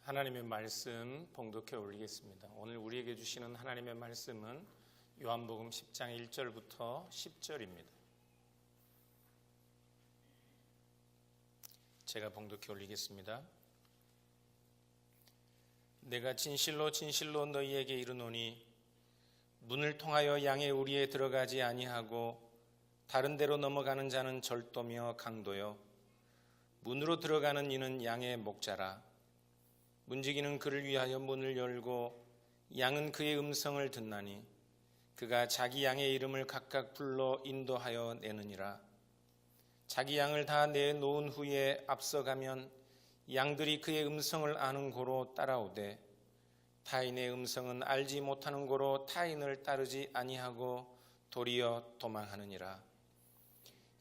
하나님의 말씀 봉독해 올리겠습니다. 오늘 우리에게 주시는 하나님의 말씀은 요한복음 10장 1절부터 10절입니다. 제가 봉독해 올리겠습니다. 내가 진실로 진실로 너희에게 이르노니 문을 통하여 양의 우리에 들어가지 아니하고 다른 데로 넘어가는 자는 절도며 강도요 문으로 들어가는 이는 양의 목자라. 문지기는 그를 위하여 문을 열고 양은 그의 음성을 듣나니 그가 자기 양의 이름을 각각 불러 인도하여 내느니라. 자기 양을 다 내놓은 후에 앞서가면 양들이 그의 음성을 아는 고로 따라오되 타인의 음성은 알지 못하는 고로 타인을 따르지 아니하고 도리어 도망하느니라.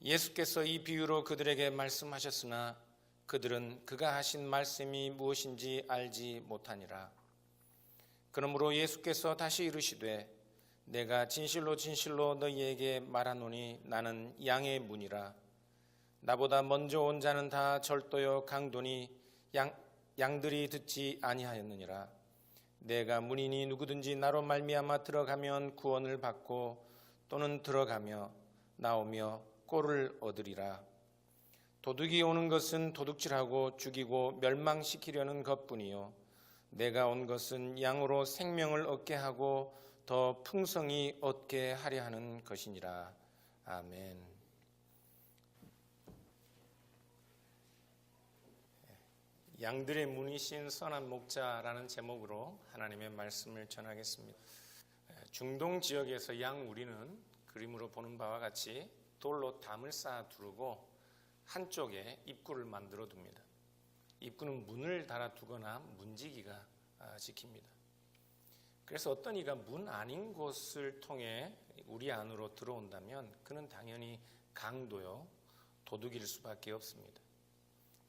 예수께서 이 비유로 그들에게 말씀하셨으나 그들은 그가 하신 말씀이 무엇인지 알지 못하니라. 그러므로 예수께서 다시 이르시되 내가 진실로 진실로 너희에게 말하노니 나는 양의 문이라. 나보다 먼저 온 자는 다 절도요 강도니 양들이 듣지 아니하였느니라. 내가 문이니 누구든지 나로 말미암아 들어가면 구원을 받고 또는 들어가며 나오며 꼴을 얻으리라. 도둑이 오는 것은 도둑질하고 죽이고 멸망시키려는 것뿐이요 내가 온 것은 양으로 생명을 얻게 하고 더 풍성히 얻게 하려 하는 것이니라. 아멘. 양들의 문이신 선한 목자라는 제목으로 하나님의 말씀을 전하겠습니다. 중동 지역에서 양 우리는 그림으로 보는 바와 같이 돌로 담을 쌓아 두르고 한쪽에 입구를 만들어 둡니다. 입구는 문을 달아 두거나 문지기가 지킵니다. 그래서 어떤 이가 문 아닌 곳을 통해 우리 안으로 들어온다면 그는 당연히 강도요 도둑일 수밖에 없습니다.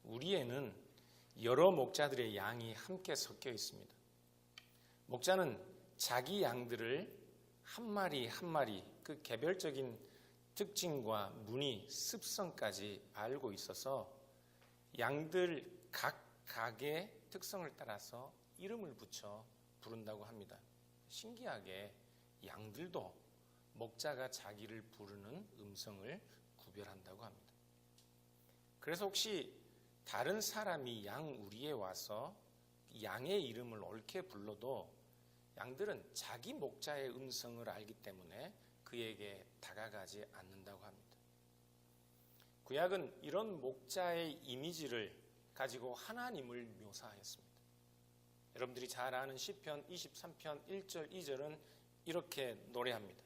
우리에는 여러 목자들의 양이 함께 섞여 있습니다. 목자는 자기 양들을 한 마리 한 마리 그 개별적인 특징과 무늬, 습성까지 알고 있어서 양들 각각의 특성을 따라서 이름을 붙여 부른다고 합니다. 신기하게 양들도 목자가 자기를 부르는 음성을 구별한다고 합니다. 그래서 혹시 다른 사람이 양 우리에 와서 양의 이름을 옳게 불러도 양들은 자기 목자의 음성을 알기 때문에 그에게 다가가지 않는다고 합니다. 구약은 이런 목자의 이미지를 가지고 하나님을 묘사했습니다. 여러분들이 잘 아는 시편 23편 1절 2절은 이렇게 노래합니다.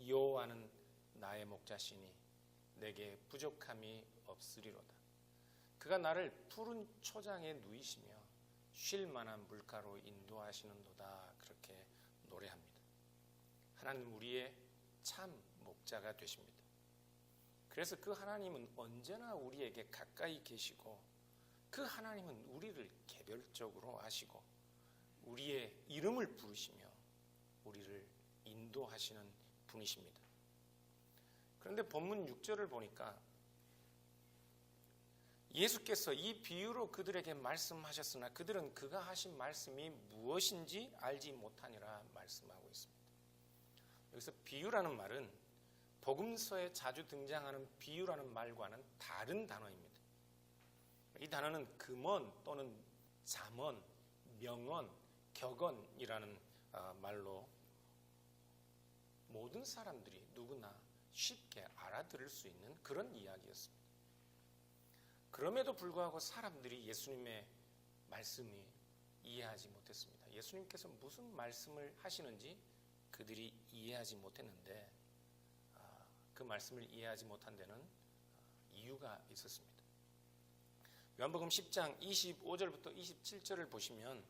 여호와는 나의 목자시니 내게 부족함이 없으리로다. 그가 나를 푸른 초장에 누이시며 쉴 만한 물가로 인도하시는도다. 그렇게 노래합니다. 하나님 우리의 참 목자가 되십니다. 그래서 그 하나님은 언제나 우리에게 가까이 계시고 그 하나님은 우리를 개별적으로 아시고 우리의 이름을 부르시며 우리를 인도하시는 분이십니다. 그런데 본문 6절을 보니까 예수께서 이 비유로 그들에게 말씀하셨으나 그들은 그가 하신 말씀이 무엇인지 알지 못하니라 말씀하고 있습니다. 여기서 비유라는 말은 복음서에 자주 등장하는 비유라는 말과는 다른 단어입니다. 이 단어는 금언 또는 잠언, 명언, 격언이라는 말로 모든 사람들이 누구나 쉽게 알아들을 수 있는 그런 이야기였습니다. 그럼에도 불구하고 사람들이 예수님의 말씀이 이해하지 못했습니다. 예수님께서 무슨 말씀을 하시는지 그들이 이해하지 못했는데 그 말씀을 이해하지 못한 데는 이유가 있었습니다. 요한복음 10장 25절부터 27절을 보시면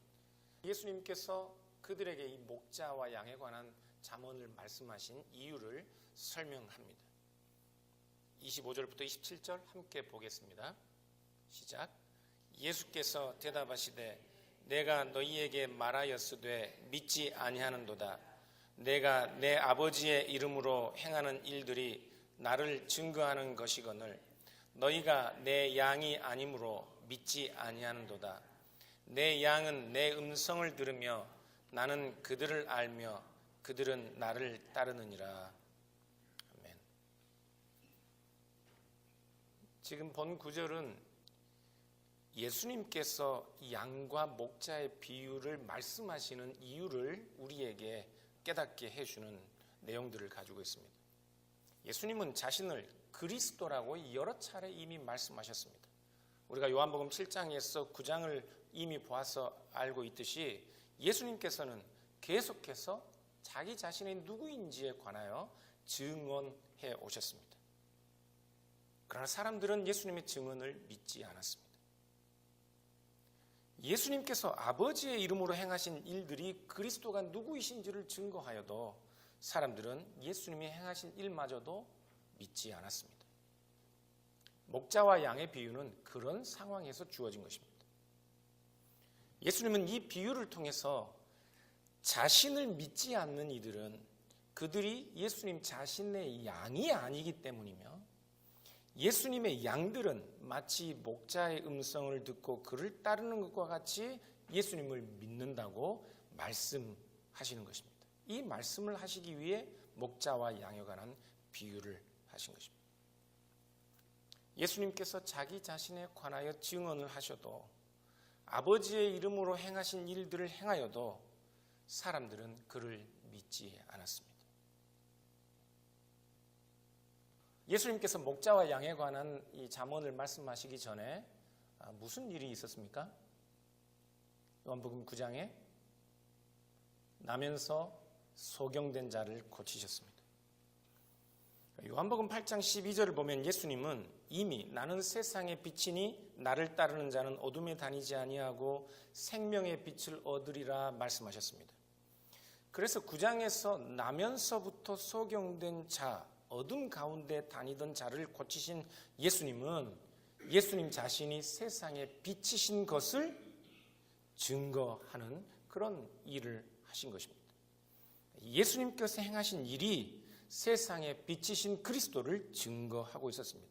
예수님께서 그들에게 이 목자와 양에 관한 잠언을 말씀하신 이유를 설명합니다. 25절부터 27절 함께 보겠습니다. 시작. 예수께서 대답하시되 내가 너희에게 말하였으되 믿지 아니하는도다. 내가 내 아버지의 이름으로 행하는 일들이 나를 증거하는 것이거늘 너희가 내 양이 아니므로 믿지 아니하는도다. 내 양은 내 음성을 들으며 나는 그들을 알며 그들은 나를 따르느니라. 아멘. 지금 본 구절은 예수님께서 양과 목자의 비유를 말씀하시는 이유를 우리에게 깨닫게 해주는 내용들을 가지고 있습니다. 예수님은 자신을 그리스도라고 여러 차례 이미 말씀하셨습니다. 우리가 요한복음 7장에서 9장을 이미 보아서 알고 있듯이 예수님께서는 계속해서 자기 자신이 누구인지에 관하여 증언해 오셨습니다. 그러나 사람들은 예수님의 증언을 믿지 않았습니다. 예수님께서 아버지의 이름으로 행하신 일들이 그리스도가 누구이신지를 증거하여도 사람들은 예수님이 행하신 일마저도 믿지 않았습니다. 목자와 양의 비유는 그런 상황에서 주어진 것입니다. 예수님은 이 비유를 통해서 자신을 믿지 않는 이들은 그들이 예수님 자신의 양이 아니기 때문이며, 예수님의 양들은 마치 목자의 음성을 듣고 그를 따르는 것과 같이 예수님을 믿는다고 말씀하시는 것입니다. 이 말씀을 하시기 위해 목자와 양에 관한 비유를 하신 것입니다. 예수님께서 자기 자신에 관하여 증언을 하셔도, 아버지의 이름으로 행하신 일들을 행하여도 사람들은 그를 믿지 않았습니다. 예수님께서 목자와 양에 관한 이 잠언을 말씀하시기 전에 무슨 일이 있었습니까? 요한복음 9장에 나면서 소경된 자를 고치셨습니다. 요한복음 8장 12절을 보면 예수님은 이미 나는 세상의 빛이니 나를 따르는 자는 어둠에 다니지 아니하고 생명의 빛을 얻으리라 말씀하셨습니다. 그래서 9장에서 나면서부터 소경된 자, 어둠 가운데 다니던 자를 고치신 예수님은 예수님 자신이 세상의 빛이신 것을 증거하는 그런 일을 하신 것입니다. 예수님께서 행하신 일이 세상의 빛이신 그리스도를 증거하고 있었습니다.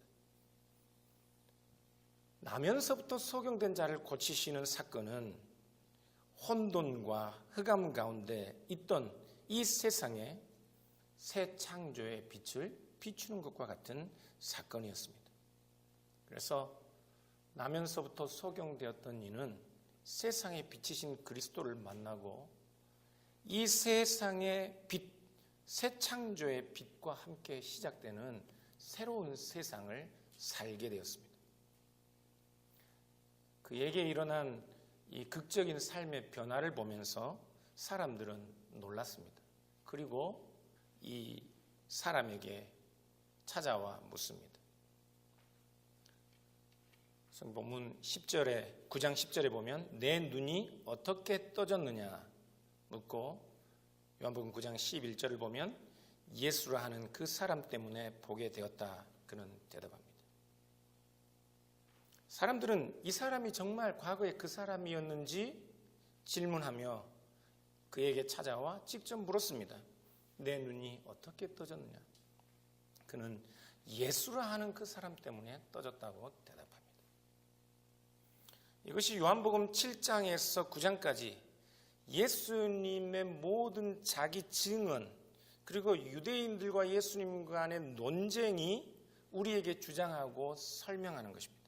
나면서부터 소경된 자를 고치시는 사건은 혼돈과 흑암 가운데 있던 이 세상에 새 창조의 빛을 비추는 것과 같은 사건이었습니다. 그래서 나면서부터 소경되었던 이는 세상의 빛이신 그리스도를 만나고 이 세상의 빛, 새 창조의 빛과 함께 시작되는 새로운 세상을 살게 되었습니다. 그에게 일어난 이 극적인 삶의 변화를 보면서 사람들은 놀랐습니다. 그리고 이 사람에게 찾아와 묻습니다. 성경본문 10절에 9장 10절에 보면 내 눈이 어떻게 떠졌느냐 묻고, 요한복음 9장 11절을 보면 예수라 하는 그 사람 때문에 보게 되었다 그는 대답합니다. 사람들은 이 사람이 정말 과거에 그 사람이었는지 질문하며 그에게 찾아와 직접 물었습니다. 내 눈이 어떻게 떠졌느냐? 그는 예수라 하는 그 사람 때문에 떠졌다고 대답합니다. 이것이 요한복음 7장에서 9장까지 예수님의 모든 자기 증언, 그리고 유대인들과 예수님 간의 논쟁이 우리에게 주장하고 설명하는 것입니다.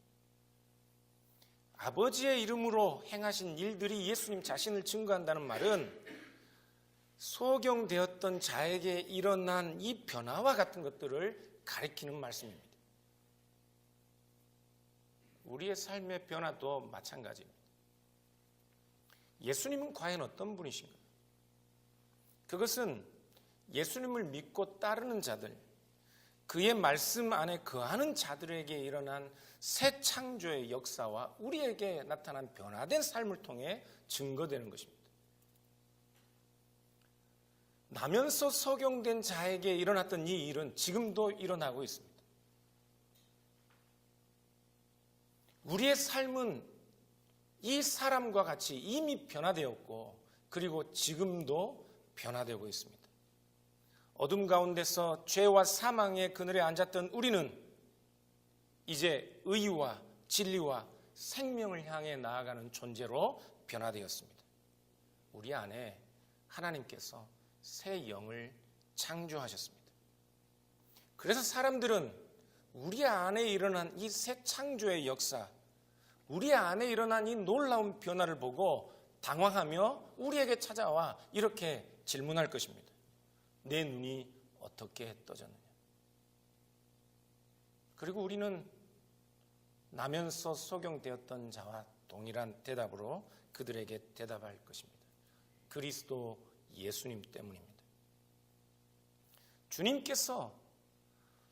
아버지의 이름으로 행하신 일들이 예수님 자신을 증거한다는 말은 소경되었던 자에게 일어난 이 변화와 같은 것들을 가리키는 말씀입니다. 우리의 삶의 변화도 마찬가지입니다. 예수님은 과연 어떤 분이신가? 그것은 예수님을 믿고 따르는 자들, 그의 말씀 안에 거하는 자들에게 일어난 새 창조의 역사와 우리에게 나타난 변화된 삶을 통해 증거되는 것입니다. 나면서 소경된 자에게 일어났던 이 일은 지금도 일어나고 있습니다. 우리의 삶은 이 사람과 같이 이미 변화되었고, 그리고 지금도 변화되고 있습니다. 어둠 가운데서 죄와 사망의 그늘에 앉았던 우리는 이제 의와 진리와 생명을 향해 나아가는 존재로 변화되었습니다. 우리 안에 하나님께서 새 영을 창조하셨습니다. 그래서 사람들은 우리 안에 일어난 이 새 창조의 역사, 우리 안에 일어난 이 놀라운 변화를 보고 당황하며 우리에게 찾아와 이렇게 질문할 것입니다. 내 눈이 어떻게 떠졌느냐? 그리고 우리는 나면서 소경되었던 자와 동일한 대답으로 그들에게 대답할 것입니다. 그리스도 예수님 때문입니다. 주님께서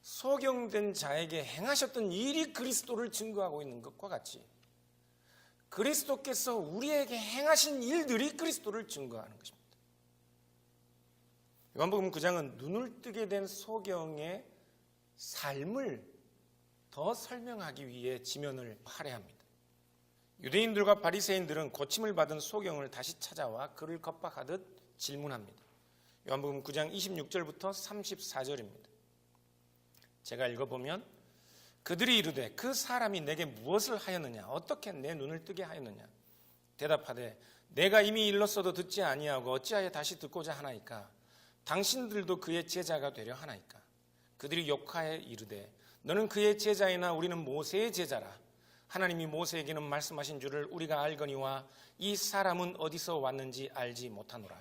소경된 자에게 행하셨던 일이 그리스도를 증거하고 있는 것과 같이 그리스도께서 우리에게 행하신 일들이 그리스도를 증거하는 것입니다. 요한복음 9장은 눈을 뜨게 된 소경의 삶을 더 설명하기 위해 지면을 할애합니다. 유대인들과 바리새인들은 고침을 받은 소경을 다시 찾아와 그를 겁박하듯 질문합니다. 요한복음 9장 26절부터 34절입니다. 제가 읽어보면 그들이 이르되 그 사람이 내게 무엇을 하였느냐? 어떻게 내 눈을 뜨게 하였느냐? 대답하되 내가 이미 일렀어도 듣지 아니하고 어찌하여 다시 듣고자 하나이까? 당신들도 그의 제자가 되려 하나이까? 그들이 욕하여 이르되 너는 그의 제자이나 우리는 모세의 제자라. 하나님이 모세에게는 말씀하신 줄을 우리가 알거니와 이 사람은 어디서 왔는지 알지 못하노라.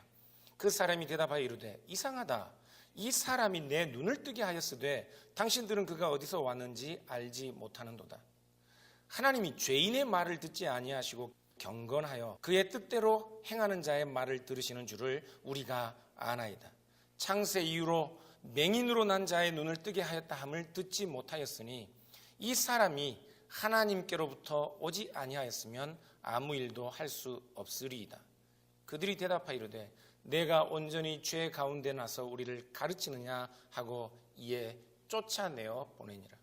그 사람이 대답하여 이르되 이상하다. 이 사람이 내 눈을 뜨게 하였으되 당신들은 그가 어디서 왔는지 알지 못하는도다. 하나님이 죄인의 말을 듣지 아니하시고 경건하여 그의 뜻대로 행하는 자의 말을 들으시는 줄을 우리가 아나이다. 창세 이후로 맹인으로 난 자의 눈을 뜨게 하였다 함을 듣지 못하였으니 이 사람이 하나님께로부터 오지 아니하였으면 아무 일도 할 수 없으리이다. 그들이 대답하여 이르되 내가 온전히 죄 가운데 나서 우리를 가르치느냐 하고 이에 쫓아내어 보내니라.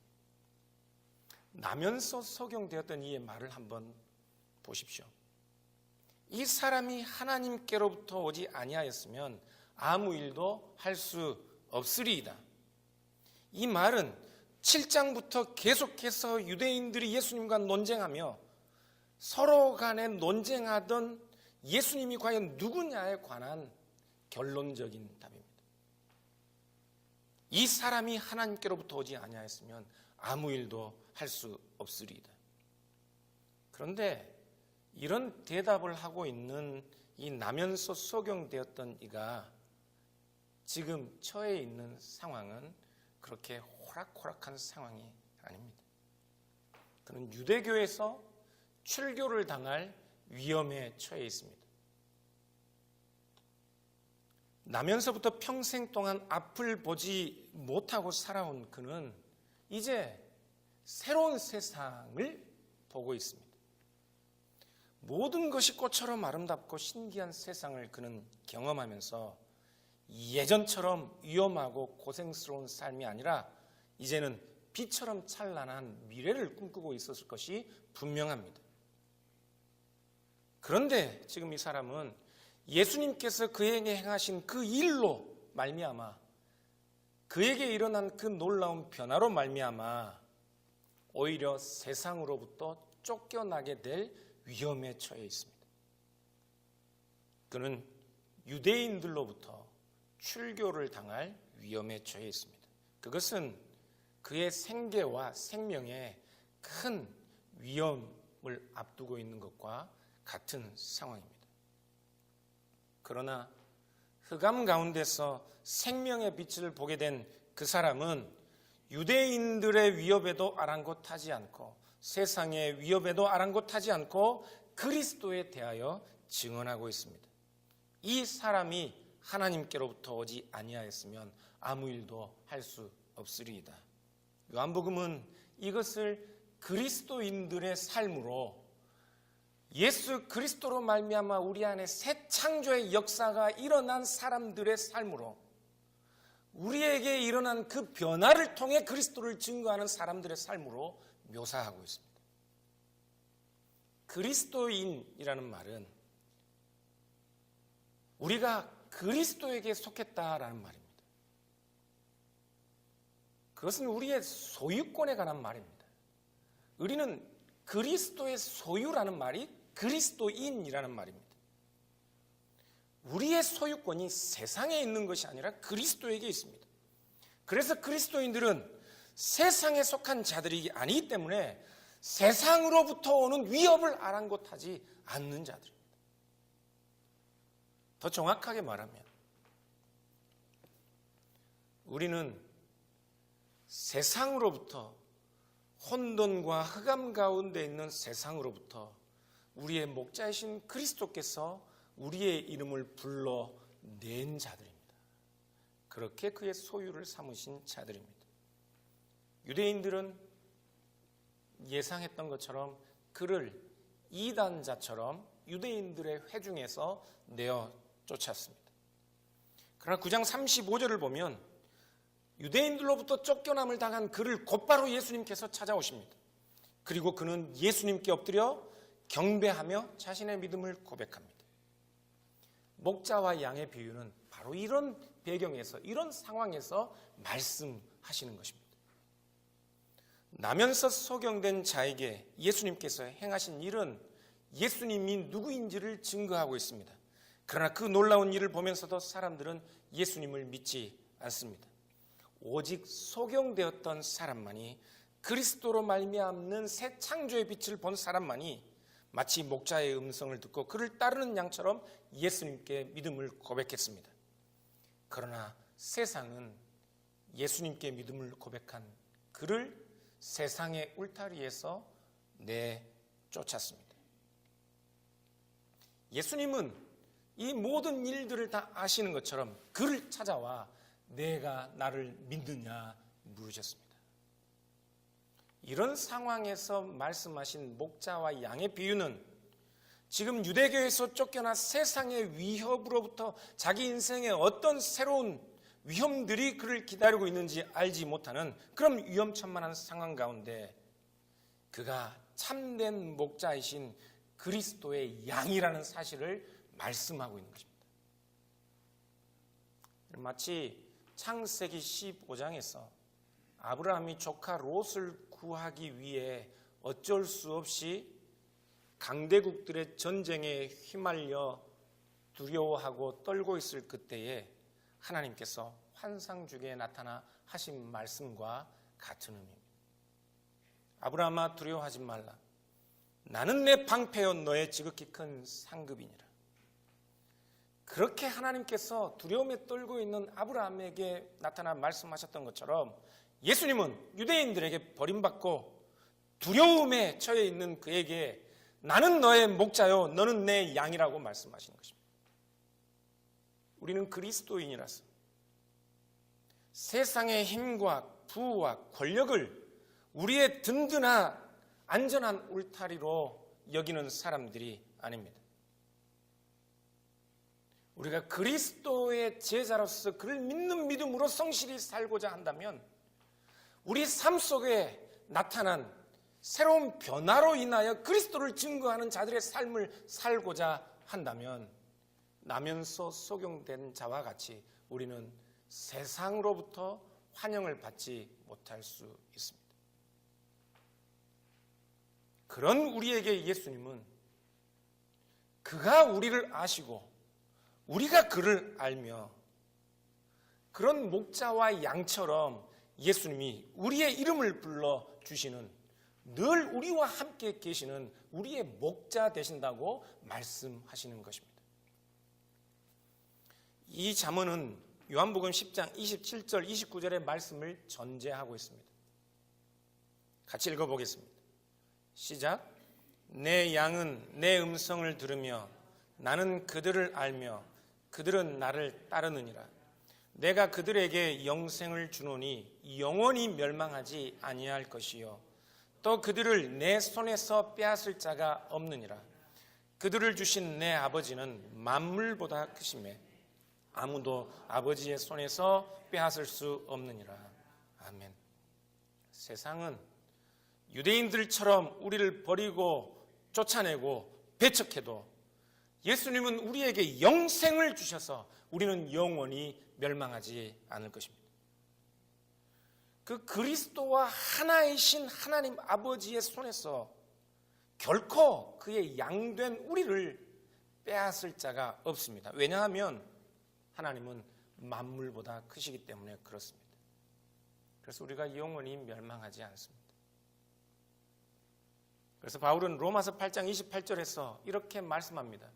나면서 소경되었던 이의 말을 한번 보십시오. 이 사람이 하나님께로부터 오지 아니하였으면 아무 일도 할 수 없으리이다. 이 말은 7장부터 계속해서 유대인들이 예수님과 논쟁하며 서로 간에 논쟁하던 예수님이 과연 누구냐에 관한 결론적인 답입니다. 이 사람이 하나님께로부터 오지 아니하였으면 아무 일도 할 수 없으리이다. 그런데 이런 대답을 하고 있는 이 나면서 소경되었던 이가 지금 처해 있는 상황은 그렇게 호락호락한 상황이 아닙니다. 그는 유대교에서 출교를 당할 위험에 처해 있습니다. 나면서부터 평생 동안 앞을 보지 못하고 살아온 그는 이제 새로운 세상을 보고 있습니다. 모든 것이 꽃처럼 아름답고 신기한 세상을 그는 경험하면서 예전처럼 위험하고 고생스러운 삶이 아니라 이제는 빛처럼 찬란한 미래를 꿈꾸고 있었을 것이 분명합니다. 그런데 지금 이 사람은 예수님께서 그에게 행하신 그 일로 말미암아 그에게 일어난 그 놀라운 변화로 말미암아 오히려 세상으로부터 쫓겨나게 될 위험에 처해 있습니다. 그는 유대인들로부터 출교를 당할 위험에 처해 있습니다. 그것은 그의 생계와 생명에 큰 위험을 앞두고 있는 것과 같은 상황입니다. 그러나 흑암 가운데서 생명의 빛을 보게 된 그 사람은 유대인들의 위협에도 아랑곳하지 않고 세상의 위협에도 아랑곳하지 않고 그리스도에 대하여 증언하고 있습니다. 이 사람이 하나님께로부터 오지 아니하였으면 아무 일도 할 수 없으리이다. 요한복음은 이것을 그리스도인들의 삶으로 예수 그리스도로 말미암아 우리 안에 새 창조의 역사가 일어난 사람들의 삶으로 우리에게 일어난 그 변화를 통해 그리스도를 증거하는 사람들의 삶으로 묘사하고 있습니다. 그리스도인이라는 말은 우리가 그리스도에게 속했다라는 말입니다. 그것은 우리의 소유권에 관한 말입니다. 우리는 그리스도의 소유라는 말이 그리스도인이라는 말입니다. 우리의 소유권이 세상에 있는 것이 아니라 그리스도에게 있습니다. 그래서 그리스도인들은 세상에 속한 자들이 아니기 때문에 세상으로부터 오는 위협을 아랑곳하지 않는 자들입니다. 더 정확하게 말하면 우리는 세상으로부터, 혼돈과 흑암 가운데 있는 세상으로부터 우리의 목자이신 그리스도께서 우리의 이름을 불러낸 자들입니다. 그렇게 그의 소유를 삼으신 자들입니다. 유대인들은 예상했던 것처럼 그를 이단자처럼 유대인들의 회중에서 내어 쫓았습니다. 그러나 9장 35절을 보면 유대인들로부터 쫓겨남을 당한 그를 곧바로 예수님께서 찾아오십니다. 그리고 그는 예수님께 엎드려 경배하며 자신의 믿음을 고백합니다. 목자와 양의 비유는 바로 이런 배경에서, 이런 상황에서 말씀하시는 것입니다. 나면서 소경된 자에게 예수님께서 행하신 일은 예수님이 누구인지를 증거하고 있습니다. 그러나 그 놀라운 일을 보면서도 사람들은 예수님을 믿지 않습니다. 오직 소경되었던 사람만이, 그리스도로 말미암는 새 창조의 빛을 본 사람만이 마치 목자의 음성을 듣고 그를 따르는 양처럼 예수님께 믿음을 고백했습니다. 그러나 세상은 예수님께 믿음을 고백한 그를 세상의 울타리에서 내쫓았습니다. 예수님은 이 모든 일들을 다 아시는 것처럼 그를 찾아와 내가 나를 믿느냐 물으셨습니다. 이런 상황에서 말씀하신 목자와 양의 비유는 지금 유대교에서 쫓겨나 세상의 위협으로부터 자기 인생에 어떤 새로운 위험들이 그를 기다리고 있는지 알지 못하는 그런 위험천만한 상황 가운데 그가 참된 목자이신 그리스도의 양이라는 사실을 말씀하고 있는 것입니다. 마치 창세기 15장에서 아브라함이 조카 롯을 구하기 위해 어쩔 수 없이 강대국들의 전쟁에 휘말려 두려워하고 떨고 있을 그때에 하나님께서 환상중에 나타나 하신 말씀과 같은 의미입니다. 아브라함아 두려워하지 말라. 나는 내 방패여 너의 지극히 큰 상급이니라. 그렇게 하나님께서 두려움에 떨고 있는 아브라함에게 나타나 말씀하셨던 것처럼 예수님은 유대인들에게 버림받고 두려움에 처해 있는 그에게 나는 너의 목자요 너는 내 양이라고 말씀하시는 것입니다. 우리는 그리스도인이라서 세상의 힘과 부와 권력을 우리의 든든한 안전한 울타리로 여기는 사람들이 아닙니다. 우리가 그리스도의 제자로서 그를 믿는 믿음으로 성실히 살고자 한다면 우리 삶 속에 나타난 새로운 변화로 인하여 그리스도를 증거하는 자들의 삶을 살고자 한다면 나면서 소경된 자와 같이 우리는 세상으로부터 환영을 받지 못할 수 있습니다. 그런 우리에게 예수님은 그가 우리를 아시고 우리가 그를 알며 그런 목자와 양처럼 예수님이 우리의 이름을 불러주시는 늘 우리와 함께 계시는 우리의 목자 되신다고 말씀하시는 것입니다. 이 잠언은 요한복음 10장 27절 29절의 말씀을 전제하고 있습니다. 같이 읽어보겠습니다. 시작. 내 양은 내 음성을 들으며 나는 그들을 알며 그들은 나를 따르느니라. 내가 그들에게 영생을 주노니 영원히 멸망하지 아니할 것이요 또 그들을 내 손에서 빼앗을 자가 없느니라. 그들을 주신 내 아버지는 만물보다 크심에 아무도 아버지의 손에서 빼앗을 수 없느니라. 아멘. 세상은 유대인들처럼 우리를 버리고 쫓아내고 배척해도 예수님은 우리에게 영생을 주셔서 우리는 영원히 멸망하지 않을 것입니다. 그 그리스도와 하나이신 하나님 아버지의 손에서 결코 그의 양된 우리를 빼앗을 자가 없습니다. 왜냐하면 하나님은 만물보다 크시기 때문에 그렇습니다. 그래서 우리가 영원히 멸망하지 않습니다. 그래서 바울은 로마서 8장 28절에서 이렇게 말씀합니다.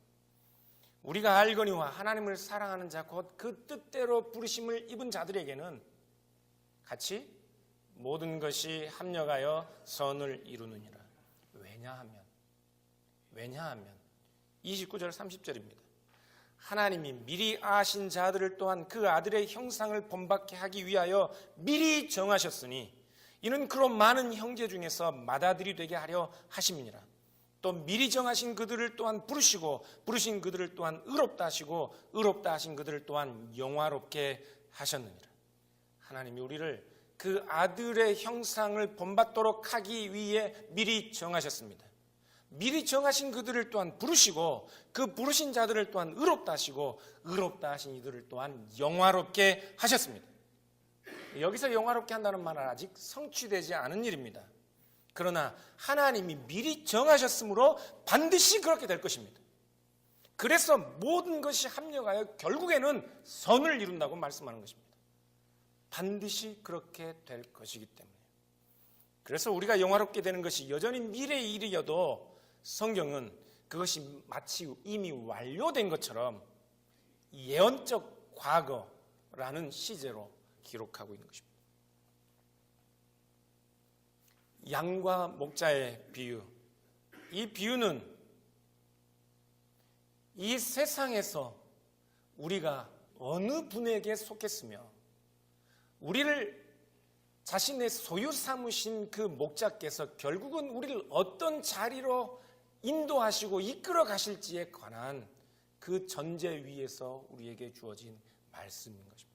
우리가 알거니와 하나님을 사랑하는 자 곧 그 뜻대로 부르심을 입은 자들에게는 같이 모든 것이 합력하여 선을 이루느니라. 왜냐하면 29절 30절입니다. 하나님이 미리 아신 자들을 또한 그 아들의 형상을 본받게 하기 위하여 미리 정하셨으니 이는 그로 많은 형제 중에서 맏아들이 되게 하려 하심이니라. 또 미리 정하신 그들을 또한 부르시고 부르신 그들을 또한 의롭다 하시고 의롭다 하신 그들을 또한 영화롭게 하셨느니라. 하나님이 우리를 그 아들의 형상을 본받도록 하기 위해 미리 정하셨습니다. 미리 정하신 그들을 또한 부르시고 그 부르신 자들을 또한 의롭다 하시고 의롭다 하신 이들을 또한 영화롭게 하셨습니다. 여기서 영화롭게 한다는 말은 아직 성취되지 않은 일입니다. 그러나 하나님이 미리 정하셨으므로 반드시 그렇게 될 것입니다. 그래서 모든 것이 합력하여 결국에는 선을 이룬다고 말씀하는 것입니다. 반드시 그렇게 될 것이기 때문에. 그래서 우리가 영화롭게 되는 것이 여전히 미래의 일이어도 성경은 그것이 마치 이미 완료된 것처럼 예언적 과거라는 시제로 기록하고 있는 것입니다. 양과 목자의 비유. 이 비유는 이 세상에서 우리가 어느 분에게 속했으며 우리를 자신의 소유 삼으신 그 목자께서 결국은 우리를 어떤 자리로 인도하시고 이끌어 가실지에 관한 그 전제 위에서 우리에게 주어진 말씀인 것입니다.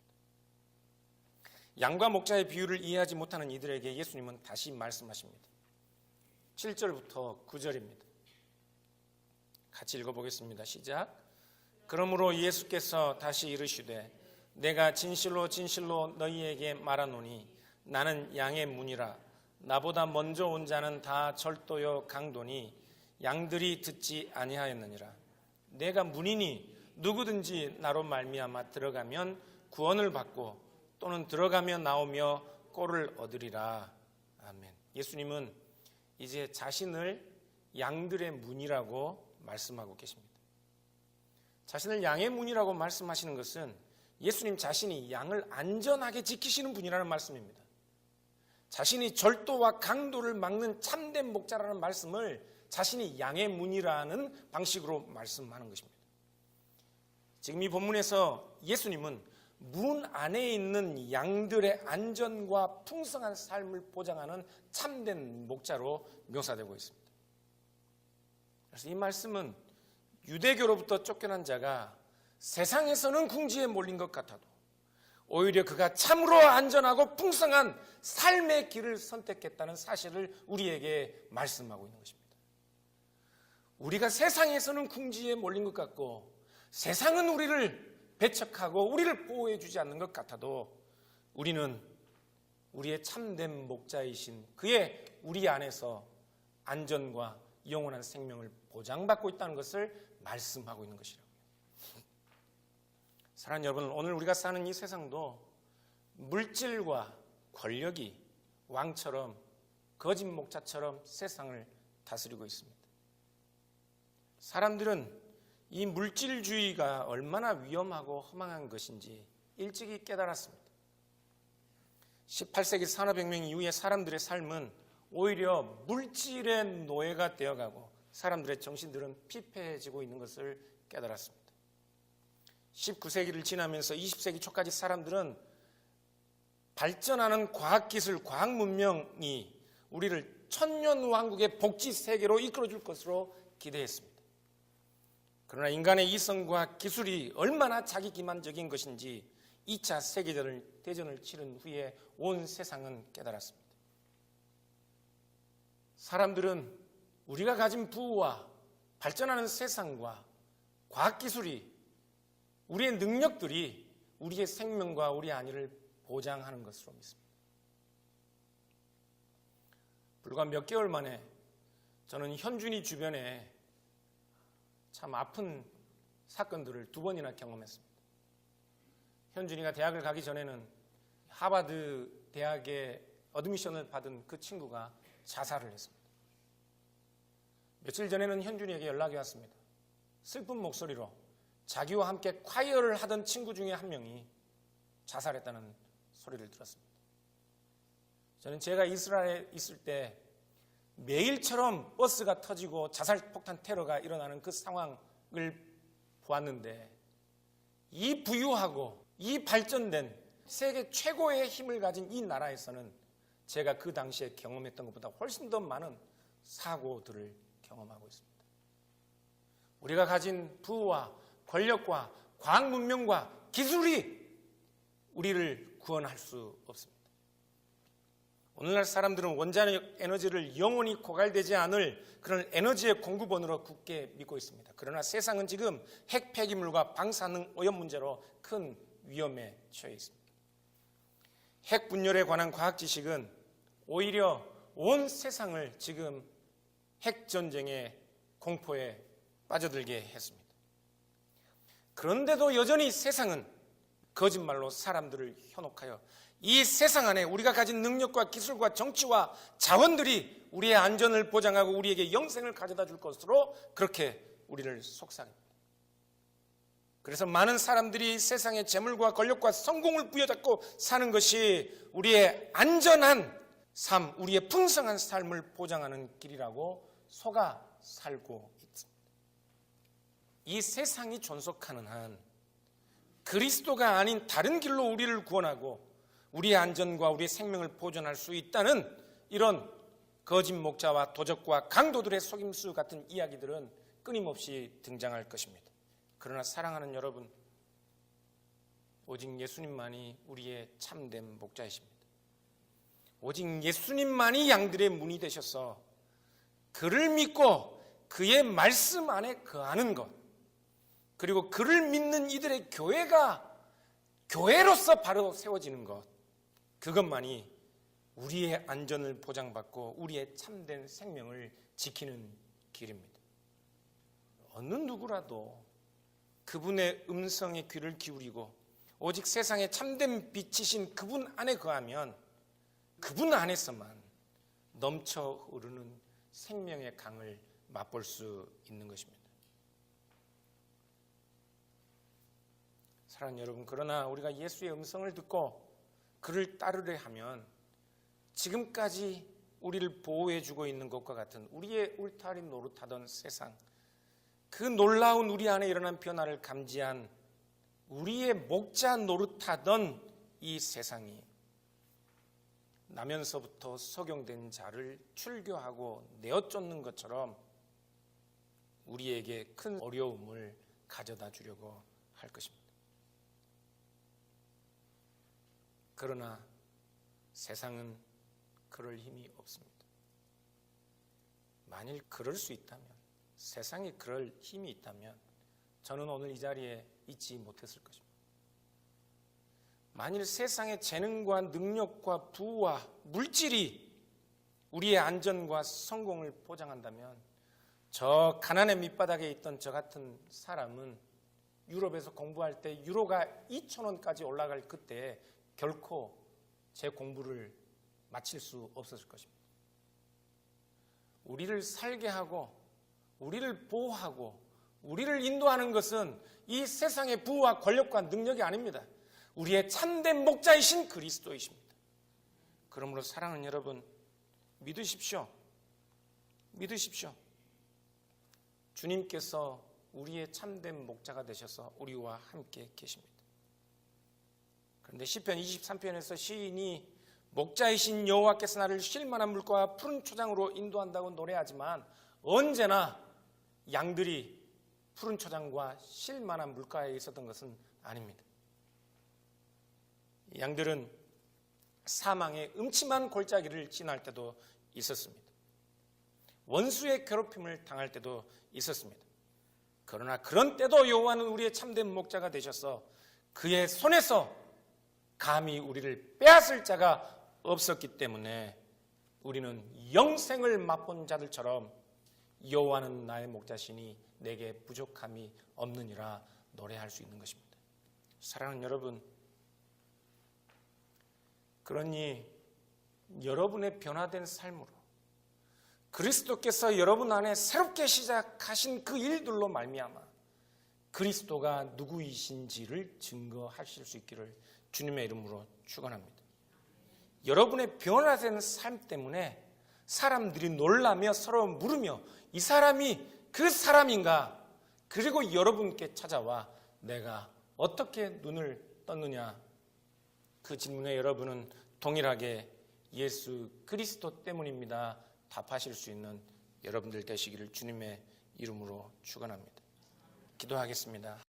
양과 목자의 비유를 이해하지 못하는 이들에게 예수님은 다시 말씀하십니다. 7절부터 9절입니다. 같이 읽어보겠습니다. 시작. 그러므로 예수께서 다시 이르시되 내가 진실로 진실로 너희에게 말하노니 나는 양의 문이라. 나보다 먼저 온 자는 다 절도요 강도니 양들이 듣지 아니하였느니라. 내가 문이니 누구든지 나로 말미암아 들어가면 구원을 받고 또는 들어가며 나오며 꼴을 얻으리라. 아멘. 예수님은 이제 자신을 양들의 문이라고 말씀하고 계십니다. 자신을 양의 문이라고 말씀하시는 것은 예수님 자신이 양을 안전하게 지키시는 분이라는 말씀입니다. 자신이 절도와 강도를 막는 참된 목자라는 말씀을 자신이 양의 문이라는 방식으로 말씀하는 것입니다. 지금 이 본문에서 예수님은 문 안에 있는 양들의 안전과 풍성한 삶을 보장하는 참된 목자로 묘사되고 있습니다. 그래서 이 말씀은 유대교로부터 쫓겨난 자가 세상에서는 궁지에 몰린 것 같아도 오히려 그가 참으로 안전하고 풍성한 삶의 길을 선택했다는 사실을 우리에게 말씀하고 있는 것입니다. 우리가 세상에서는 궁지에 몰린 것 같고 세상은 우리를 배척하고 우리를 보호해 주지 않는 것 같아도 우리는 우리의 참된 목자이신 그의 우리 안에서 안전과 영원한 생명을 보장받고 있다는 것을 말씀하고 있는 것이라고요. 사랑하는 여러분, 오늘 우리가 사는 이 세상도 물질과 권력이 왕처럼 거짓 목자처럼 세상을 다스리고 있습니다. 사람들은 이 물질주의가 얼마나 위험하고 허망한 것인지 일찍이 깨달았습니다. 18세기 산업혁명 이후에 사람들의 삶은 오히려 물질의 노예가 되어가고 사람들의 정신들은 피폐해지고 있는 것을 깨달았습니다. 19세기를 지나면서 20세기 초까지 사람들은 발전하는 과학기술, 과학문명이 우리를 천년왕국의 복지 세계로 이끌어줄 것으로 기대했습니다. 그러나 인간의 이성과 기술이 얼마나 자기기만적인 것인지 2차 세계대전을 치른 후에 온 세상은 깨달았습니다. 사람들은 우리가 가진 부와 발전하는 세상과 과학기술이 우리의 능력들이 우리의 생명과 우리 안위를 보장하는 것으로 믿습니다. 불과 몇 개월 만에 저는 현준이 주변에 참 아픈 사건들을 2번이나 경험했습니다. 현준이가 대학을 가기 전에는 하버드 대학에 어드미션을 받은 그 친구가 자살을 했습니다. 며칠 전에는 현준이에게 연락이 왔습니다. 슬픈 목소리로 자기와 함께 콰이어를 하던 친구 중에 한 명이 자살했다는 소리를 들었습니다. 저는 제가 이스라엘에 있을 때 매일처럼 버스가 터지고 자살폭탄 테러가 일어나는 그 상황을 보았는데, 이 부유하고 이 발전된 세계 최고의 힘을 가진 이 나라에서는 제가 그 당시에 경험했던 것보다 훨씬 더 많은 사고들을 경험하고 있습니다. 우리가 가진 부와 권력과 과학 문명과 기술이 우리를 구원할 수 없습니다. 오늘날 사람들은 원자력 에너지를 영원히 고갈되지 않을 그런 에너지의 공급원으로 굳게 믿고 있습니다. 그러나 세상은 지금 핵 폐기물과 방사능 오염 문제로 큰 위험에 처해 있습니다. 핵 분열에 관한 과학 지식은 오히려 온 세상을 지금 핵 전쟁의 공포에 빠져들게 했습니다. 그런데도 여전히 세상은 거짓말로 사람들을 현혹하여 이 세상 안에 우리가 가진 능력과 기술과 정치와 자원들이 우리의 안전을 보장하고 우리에게 영생을 가져다 줄 것으로 그렇게 우리를 속삭입니다. 그래서 많은 사람들이 세상의 재물과 권력과 성공을 부여잡고 사는 것이 우리의 안전한 삶, 우리의 풍성한 삶을 보장하는 길이라고 속아 살고 있습니다. 이 세상이 존속하는 한 그리스도가 아닌 다른 길로 우리를 구원하고 우리의 안전과 우리의 생명을 보존할 수 있다는 이런 거짓 목자와 도적과 강도들의 속임수 같은 이야기들은 끊임없이 등장할 것입니다. 그러나 사랑하는 여러분, 오직 예수님만이 우리의 참된 목자이십니다. 오직 예수님만이 양들의 문이 되셔서 그를 믿고 그의 말씀 안에 거하는 것, 그리고 그를 믿는 이들의 교회가 교회로서 바로 세워지는 것, 그것만이 우리의 안전을 보장받고 우리의 참된 생명을 지키는 길입니다. 어느 누구라도 그분의 음성에 귀를 기울이고 오직 세상에 참된 빛이신 그분 안에 거하면 그분 안에서만 넘쳐 흐르는 생명의 강을 맛볼 수 있는 것입니다. 사랑하는 여러분, 그러나 우리가 예수의 음성을 듣고 그를 따르려 하면 지금까지 우리를 보호해주고 있는 것과 같은 우리의 울타리 노릇하던 세상, 그 놀라운 우리 안에 일어난 변화를 감지한 우리의 목자 노릇하던 이 세상이 나면서부터 속용된 자를 출교하고 내어쫓는 것처럼 우리에게 큰 어려움을 가져다 주려고 할 것입니다. 그러나 세상은 그럴 힘이 없습니다. 만일 그럴 수 있다면, 세상에 그럴 힘이 있다면 저는 오늘 이 자리에 있지 못했을 것입니다. 만일 세상의 재능과 능력과 부와 물질이 우리의 안전과 성공을 보장한다면 저 가난의 밑바닥에 있던 저 같은 사람은 유럽에서 공부할 때 유로가 2,000원까지 올라갈 그때 결코 제 공부를 마칠 수 없었을 것입니다. 우리를 살게 하고 우리를 보호하고 우리를 인도하는 것은 이 세상의 부와 권력과 능력이 아닙니다. 우리의 참된 목자이신 그리스도이십니다. 그러므로 사랑하는 여러분, 믿으십시오. 믿으십시오. 주님께서 우리의 참된 목자가 되셔서 우리와 함께 계십니다. 그런데 시편 23편에서 시인이 목자이신 여호와께서 나를 쉴 만한 물가와 푸른 초장으로 인도한다고 노래하지만 언제나 양들이 푸른 초장과 쉴 만한 물가에 있었던 것은 아닙니다. 양들은 사망의 음침한 골짜기를 지날 때도 있었습니다. 원수의 괴롭힘을 당할 때도 있었습니다. 그러나 그런 때도 여호와는 우리의 참된 목자가 되셔서 그의 손에서 감히 우리를 빼앗을 자가 없었기 때문에 우리는 영생을 맛본 자들처럼 여호와는 나의 목자시니 내게 부족함이 없느니라 노래할 수 있는 것입니다. 사랑하는 여러분, 그러니 여러분의 변화된 삶으로 그리스도께서 여러분 안에 새롭게 시작하신 그 일들로 말미암아 그리스도가 누구이신지를 증거하실 수 있기를 주님의 이름으로 축원합니다. 여러분의 변화된 삶 때문에 사람들이 놀라며 서로 물으며 이 사람이 그 사람인가? 그리고 여러분께 찾아와 내가 어떻게 눈을 떴느냐? 그 질문에 여러분은 동일하게 예수 그리스도 때문입니다 답하실 수 있는 여러분들 되시기를 주님의 이름으로 축원합니다. 기도하겠습니다.